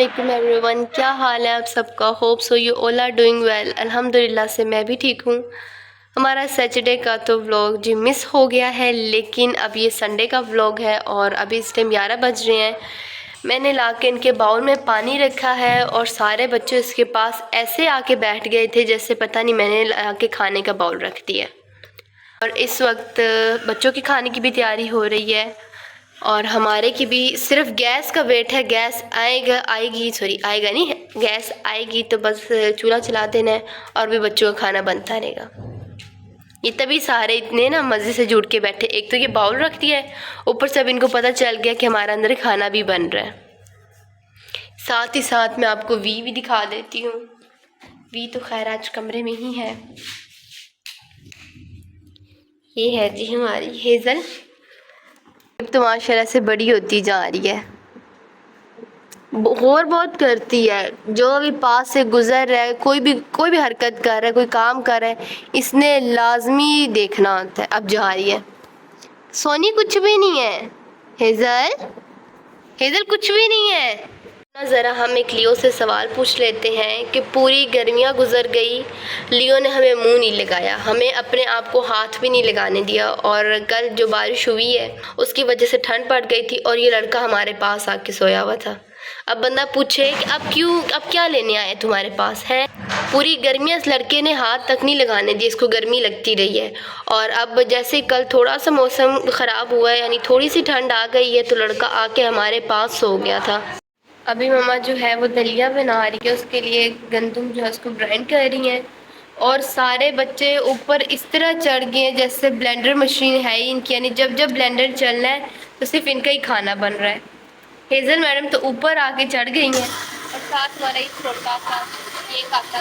अस्सलामुअलैकुम एवरीवन, क्या हाल है आप सबका। Hope so you all are doing well. अल्हम्दुलिल्लाह से मैं भी ठीक हूँ। हमारा सैटरडे का तो व्लॉग जी मिस हो गया है, लेकिन अब ये संडे का व्लॉग है और अभी इस टाइम 11 बज रहे हैं। मैंने ला के इनके बाउल में पानी रखा है और सारे बच्चे इसके पास ऐसे आके बैठ गए थे जैसे पता नहीं मैंने ला के खाने का बाउल रख दिया। और इस वक्त बच्चों की खाने की भी तैयारी हो रही है और हमारे की भी सिर्फ गैस का वेट है। गैस आएगा नहीं, गैस आएगी तो बस चूल्हा चला देना है और भी बच्चों का खाना बनता रहेगा। ये तभी सारे इतने ना मज़े से जुट के बैठे। एक तो ये बाउल रख दिया है, ऊपर से अब इनको पता चल गया कि हमारा अंदर खाना भी बन रहा है। साथ ही साथ मैं आपको वी भी दिखा देती हूँ। वी तो खैर आज कमरे में ही है। ये है जी हमारी हेज़ल, अब तो माशाल्लाह से बड़ी होती जा रही है। और बहुत करती है। जो भी पास से गुजर रहा है, कोई भी हरकत कर रहा है, कोई काम कर रहा है, इसने लाजमी देखना होता है। अब जा रही है। सोनी कुछ भी नहीं है। हेज़ल, हेज़ल कुछ भी नहीं है। ज़रा हम एक लियो से सवाल पूछ लेते हैं कि पूरी गर्मियाँ गुजर गई, लियो ने हमें मुंह नहीं लगाया, हमें अपने आप को हाथ भी नहीं लगाने दिया। और कल जो बारिश हुई है उसकी वजह से ठंड पड़ गई थी और ये लड़का हमारे पास आके सोया हुआ था। अब बंदा पूछे कि अब क्या लेने आए तुम्हारे पास है। पूरी गर्मियाँ इस लड़के ने हाथ तक नहीं लगाने दी, इसको गर्मी लगती रही है। और अब जैसे कल थोड़ा सा मौसम ख़राब हुआ है, यानी थोड़ी सी ठंड आ गई है, तो लड़का आके हमारे पास सो गया था। अभी मम्मा जो है वो दलिया बना रही है, उसके लिए गंदम जो है उसको ग्राइंड कर रही हैं। और सारे बच्चे ऊपर इस तरह चढ़ गए हैं जैसे ब्लेंडर मशीन है ही इनकी, यानी जब जब ब्लेंडर चलना है तो सिर्फ इनका ही खाना बन रहा है। हेज़ल मैडम तो ऊपर आके चढ़ गई हैं और साथ हमारा ये छोटा सा ये काका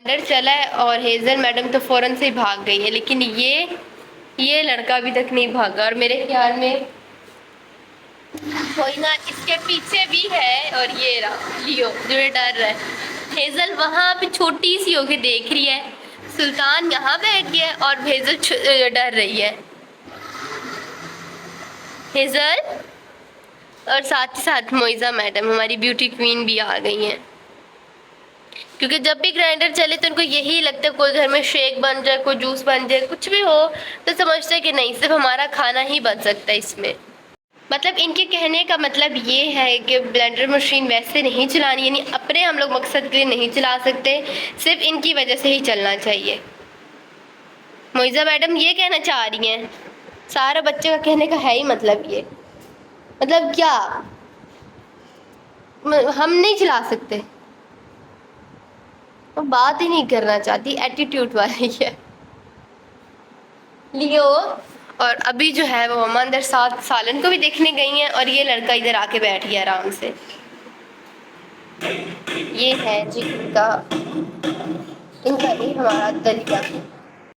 ब्लेंडर चला है और हेज़ल मैडम तो फ़ौरन से ही भाग गई है, लेकिन ये लड़का अभी तक नहीं भागा। और मेरे ख्याल में कोई ना इसके पीछे भी है। और ये रहा लियो जो डर रहा है। हेज़ल वहाँ पे छोटी सी होके देख रही है, सुल्तान यहाँ बैठ गया और हेज़ल डर रही है। हेज़ल और साथ ही साथ मोइज़ा मैडम हमारी ब्यूटी क्वीन भी आ गई हैं, क्योंकि जब भी ग्राइंडर चले तो उनको यही लगता है कोई घर में शेक बन जाए, कोई जूस बन जाए, कुछ भी हो तो समझते हैं कि नहीं सिर्फ हमारा खाना ही बन सकता है इसमें। मतलब इनके कहने का मतलब ये है कि ब्लेंडर मशीन वैसे नहीं चलानी, यानी अपने हम लोग मकसद के लिए नहीं चला सकते, सिर्फ इनकी वजह से ही चलना चाहिए। मोइज़ा मैडम ये कहना चाह रही हैं, सारा बच्चे का कहने का है ही मतलब ये, मतलब क्या हम नहीं चला सकते। वो बात ही नहीं करना चाहती, एटीट्यूड वाली है लियो। और अभी जो है वो मम्मा अंदर साथ सालन को भी देखने गई हैं और ये लड़का इधर आके बैठ गया आराम से। ये है जी इनका भी हमारा दलिया।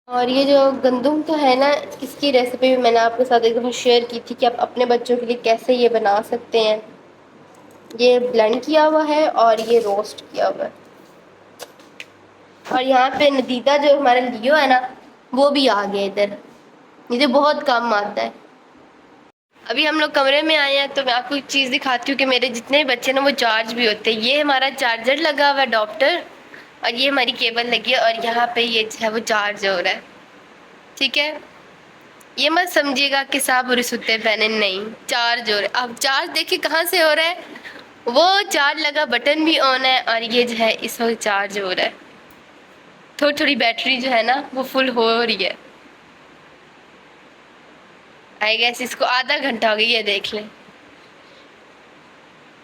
और ये जो गंदम तो है ना, इसकी रेसिपी भी मैंने आपके साथ एक दफ़ा शेयर की थी कि आप अपने बच्चों के लिए कैसे ये बना सकते हैं। ये ब्लेंड किया हुआ है और ये रोस्ट किया हुआ है। और यहाँ पे नदीदा जो हमारा लियो है ना, वो भी आ गया इधर, मुझे बहुत काम आता है। अभी हम लोग कमरे में आए हैं तो मैं आपको एक चीज़ दिखाती हूँ कि मेरे जितने बच्चे ना वो चार्ज भी होते हैं। ये हमारा चार्जर लगा हुआ है अडॉप्टर, और ये हमारी केबल लगी है और यहाँ पे ये जो है वो चार्ज हो रहा है। ठीक है, ये मत समझिएगा कि साहब बुरे सुते पहने, नहीं, चार्ज हो रहा है। अब चार्ज देखिए कहाँ से हो रहा है, वो चार्ज लगा बटन भी ऑन है और ये जो है इस वक्त चार्ज हो रहा है। थोड़ी थोड़ी बैटरी जो है ना वो फुल हो रही है। आई गेस इसको आधा घंटा हो गया, ये देख लें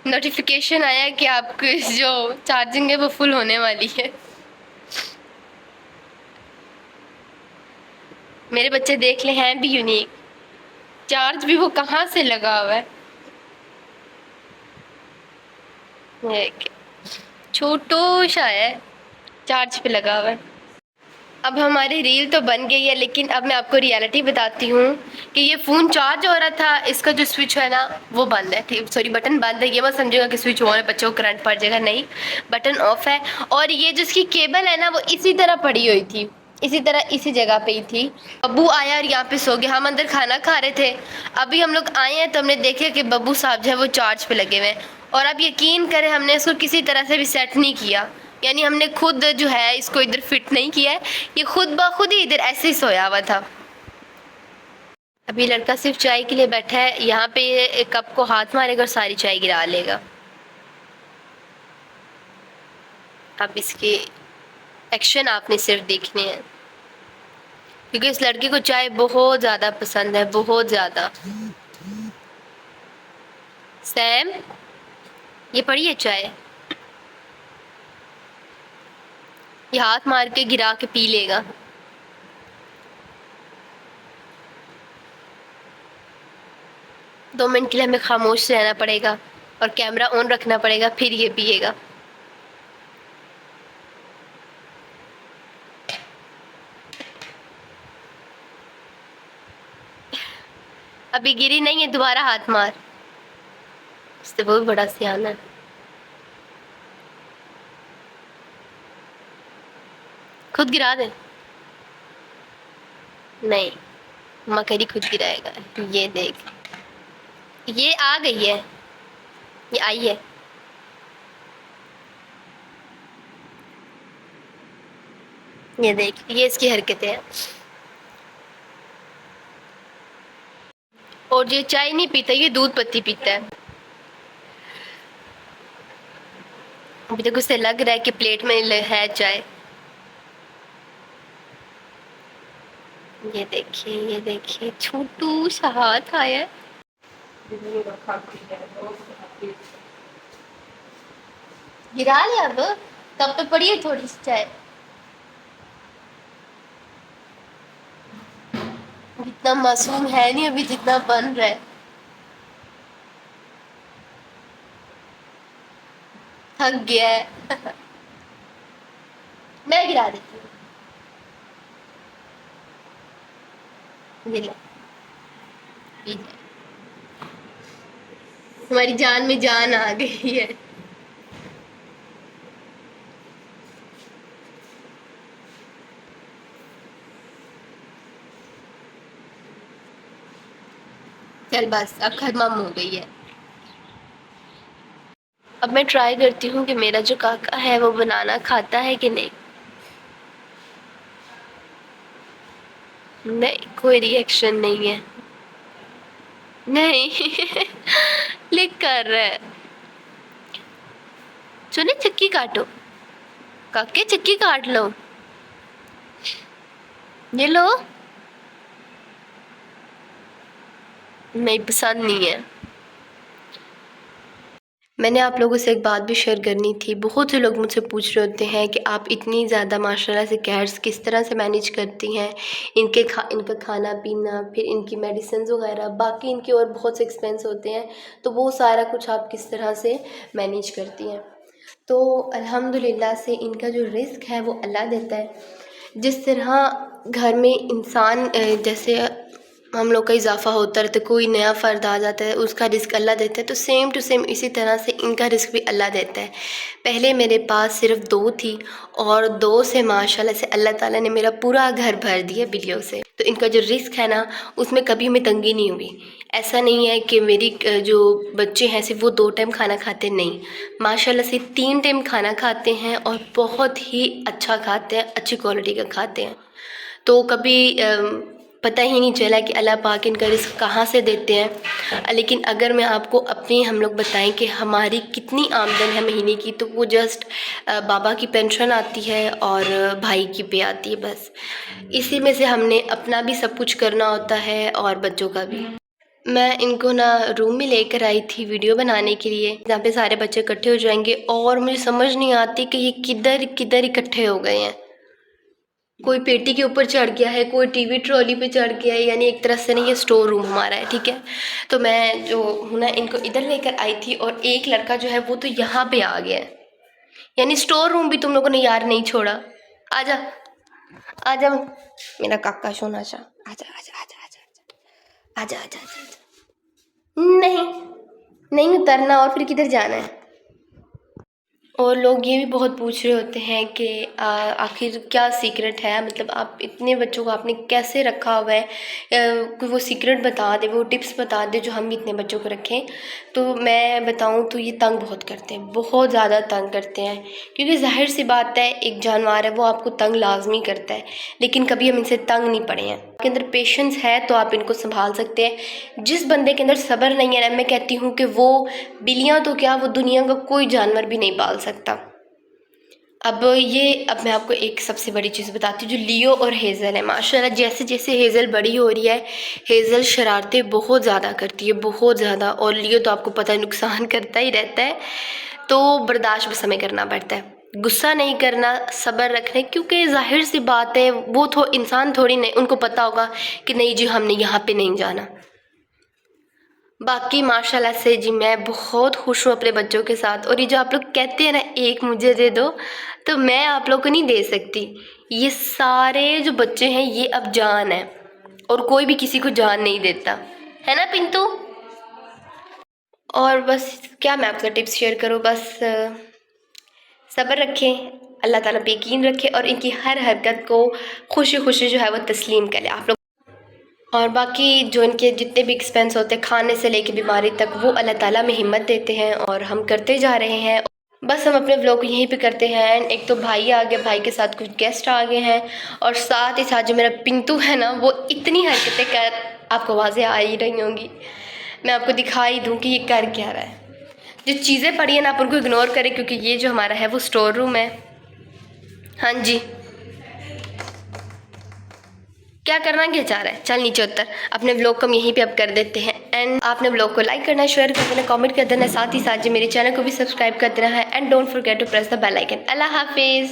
नोटिफिकेशन आया कि आपकी जो चार्जिंग है वो फुल होने वाली है। मेरे बच्चे देख ले हैं भी यूनिक, चार्ज भी वो कहाँ से लगा हुआ है, छोटू सा है, चार्ज पे लगा हुआ है। अब हमारी रील तो बन गई है, लेकिन अब मैं आपको रियलिटी बताती हूँ कि ये फ़ोन चार्ज हो रहा था, इसका जो स्विच है ना वो बंद है, ठीक, सॉरी बटन बंद है। ये मत समझेगा कि स्विच ऑन है बच्चों को करंट पड़ जाएगा, नहीं, बटन ऑफ है। और ये जो इसकी केबल है ना वो इसी तरह पड़ी हुई थी, इसी तरह इसी जगह पे ही थी। बब्बू आया और यहाँ पे सो गया। हम अंदर खाना खा रहे थे, अभी हम लोग आए हैं तो हमने देखा कि बब्बू साहब जो है वो चार्ज पे लगे हुए हैं और आप यकीन करें हमने इसको किसी तरह से भी सेट नहीं किया, यानी हमने खुद जो है इसको इधर फिट नहीं किया है, ये खुद ब खुद ही इधर ऐसे ही सोया हुआ था। अभी लड़का सिर्फ चाय के लिए बैठा है, यहाँ पे ये एक कप को हाथ मारेगा और सारी चाय गिरा लेगा। अब इसके एक्शन आपने सिर्फ देखने हैं, क्योंकि इस लड़के को चाय बहुत ज़्यादा पसंद है, बहुत ज़्यादा। सैम, ये पड़ी है चाय, ये हाथ मार के गिरा के पी लेगा। दो मिनट के लिए हमें खामोश रहना पड़ेगा और कैमरा ऑन रखना पड़ेगा, फिर ये पिएगा। अभी गिरी नहीं है, दोबारा हाथ मार। इससे बहुत बड़ा सियाना है। खुद गिरा दे। नहीं, मकड़ी खुद गिराएगा। ये देख, ये आ गई है, ये आई है। ये देख, ये इसकी हरकतें हैं। और ये चाय नहीं पीता, ये दूध पत्ती पीता है। अभी तक उसे लग रहा है कि प्लेट में है चाय। ये देखिए छोटू सा हाथ आया है। गिरा लिया अब, कब पे पड़ी है थोड़ी सी चाय। इतना मासूम है नहीं अभी जितना बन रहा है। थक गया है। मैं गिरा देती हूँ। ये ले, पी जा। हमारी जान में जान आ गई है। चल बस, अब खत्म हो गई है। अब मैं ट्राई करती हूँ कि मेरा जो काका है वो बनाना खाता है कि नहीं। नहीं, कोई रिएक्शन नहीं है। नहीं। क्लिक कर रहा है। सुने, चक्की काटो काके, चक्की काट लो। ये लो। नहीं, पसंद नहीं है। मैंने आप लोगों से एक बात भी शेयर करनी थी। बहुत से लोग मुझसे पूछ रहे होते हैं कि आप इतनी ज़्यादा माशाल्लाह से कैट्स किस तरह से मैनेज करती हैं, इनका खाना पीना, फिर इनकी मेडिसिन वगैरह, बाकी इनके और बहुत से एक्सपेंस होते हैं, तो वो सारा कुछ आप किस तरह से मैनेज करती हैं। तो अल्हम्दुलिल्लाह से इनका जो रिस्क है वो अल्लाह देता है। जिस तरह घर में इंसान जैसे हम लोग का इजाफा होता रहता है, कोई नया फ़र्द आ जाता है, उसका रिस्क अल्लाह देता है, तो सेम टू सेम इसी तरह से इनका रिस्क भी अल्लाह देता है। पहले मेरे पास सिर्फ 2 थी और 2 से माशाल्लाह से अल्लाह ताला ने मेरा पूरा घर भर दिया बिल्लियों से। तो इनका जो रिस्क है ना, उसमें कभी हमें तंगी नहीं हुई। ऐसा नहीं है कि मेरी जो बच्चे हैं सिर्फ वो 2 टाइम खाना खाते, नहीं, माशाल्लाह से 3 टाइम खाना खाते हैं और बहुत ही अच्छा खाते हैं, अच्छी क्वालिटी का खाते हैं। तो कभी पता ही नहीं चला कि अल्लाह पाक इनका रिस्क कहाँ से देते हैं। लेकिन अगर मैं आपको अपनी हम लोग बताएं कि हमारी कितनी आमदन है महीने की, तो वो जस्ट बाबा की पेंशन आती है और भाई की पे आती है, बस इसी में से हमने अपना भी सब कुछ करना होता है और बच्चों का भी। मैं इनको ना रूम में लेकर आई थी वीडियो बनाने के लिए, जहाँ पे सारे बच्चे इकट्ठे हो जाएंगे, और मुझे समझ नहीं आती कि ये किधर किधर इकट्ठे हो गए हैं। कोई पेटी के ऊपर चढ़ गया है, कोई टीवी ट्रॉली पे चढ़ गया है, यानी एक तरह से ना ये स्टोर रूम हमारा है, ठीक है। तो मैं जो हूँ ना इनको इधर लेकर आई थी, और एक लड़का जो है वो तो यहाँ पे आ गया है, यानी स्टोर रूम भी तुम लोगों ने यार नहीं छोड़ा। आजा आजा मेरा काका सोना सा, आजा आजा आजा आजा आजा आजा आजा। नहीं नहीं उतरना, और फिर किधर जाना है। और लोग ये भी बहुत पूछ रहे होते हैं कि आखिर क्या सीक्रेट है, मतलब आप इतने बच्चों को आपने कैसे रखा हुआ है, कोई वो सीक्रेट बता दे, वो टिप्स बता दे जो हम भी इतने बच्चों को रखें। तो मैं बताऊं तो ये तंग बहुत करते हैं, बहुत ज़्यादा तंग करते हैं, क्योंकि जाहिर सी बात है एक जानवर है वो आपको तंग लाजमी करता है, लेकिन कभी हम इनसे तंग नहीं पड़े हैं। आपके अंदर पेशेंस है तो आप इनको संभाल सकते हैं। जिस बंदे के अंदर सब्र नहीं है ना, मैं कहती हूँ कि वो बिल्लियाँ तो क्या, वो दुनिया का कोई जानवर भी नहीं पाल सकता। अब मैं आपको एक सबसे बड़ी चीज़ बताती हूँ, जो लियो और हेज़ल है, माशाल्लाह जैसे जैसे हेज़ल बड़ी हो रही है, हेज़ल शरारतें बहुत ज़्यादा करती है, बहुत ज़्यादा। और लियो तो आपको पता है नुकसान करता ही रहता है, तो बर्दाश्त बस हमें करना पड़ता है, गुस्सा नहीं करना, सब्र रखने, क्योंकि जाहिर सी बात है वो इंसान थोड़ी नहीं, उनको पता होगा कि नहीं जी हमने यहाँ पे नहीं जाना। बाकी माशाल्लाह से जी मैं बहुत खुश हूँ अपने बच्चों के साथ। और ये जो आप लोग कहते हैं ना एक मुझे दे दो, तो मैं आप लोग को नहीं दे सकती। ये सारे जो बच्चे हैं ये अब जान है, और कोई भी किसी को जान नहीं देता, है ना पिंटू। और बस क्या मैं आपसे टिप्स शेयर करूँ, बस सब्र रखें, अल्लाह ताला पे यकीन रखें, और इनकी हर हरकत को खुशी खुशी जो है वो तस्लीम करें आप लोग। और बाकी जो इनके जितने भी एक्सपेंस होते हैं, खाने से लेके बीमारी तक, वो अल्लाह ताला में हिम्मत देते हैं, और हम करते जा रहे हैं। बस हम अपने व्लॉग को यहीं पे करते हैं। एक तो भाई आ गए, भाई के साथ कुछ गेस्ट आ गए हैं, और साथ ही साथ जो मेरा पिंटू है ना वो इतनी हरकतें कर, आपको आवाज़ें आ ही रही होंगी, मैं आपको दिखा ही दूँ कि ये कर क्या रहा है। जो चीज़ें पड़ी हैं ना आप उनको इग्नोर करें, क्योंकि ये जो हमारा है वो स्टोर रूम है। हाँ जी, क्या करना क्या चाह रहा है, चल नीचे उतर। अपने व्लॉग को हम यहीं पे अब कर देते हैं एंड। आपने व्लॉग को लाइक करना, शेयर कर देना, कमेंट कर देना, साथ ही साथ जो मेरे चैनल को भी सब्सक्राइब कर देना है, and don't forget to press the bell icon. अल्लाह हाफिज़।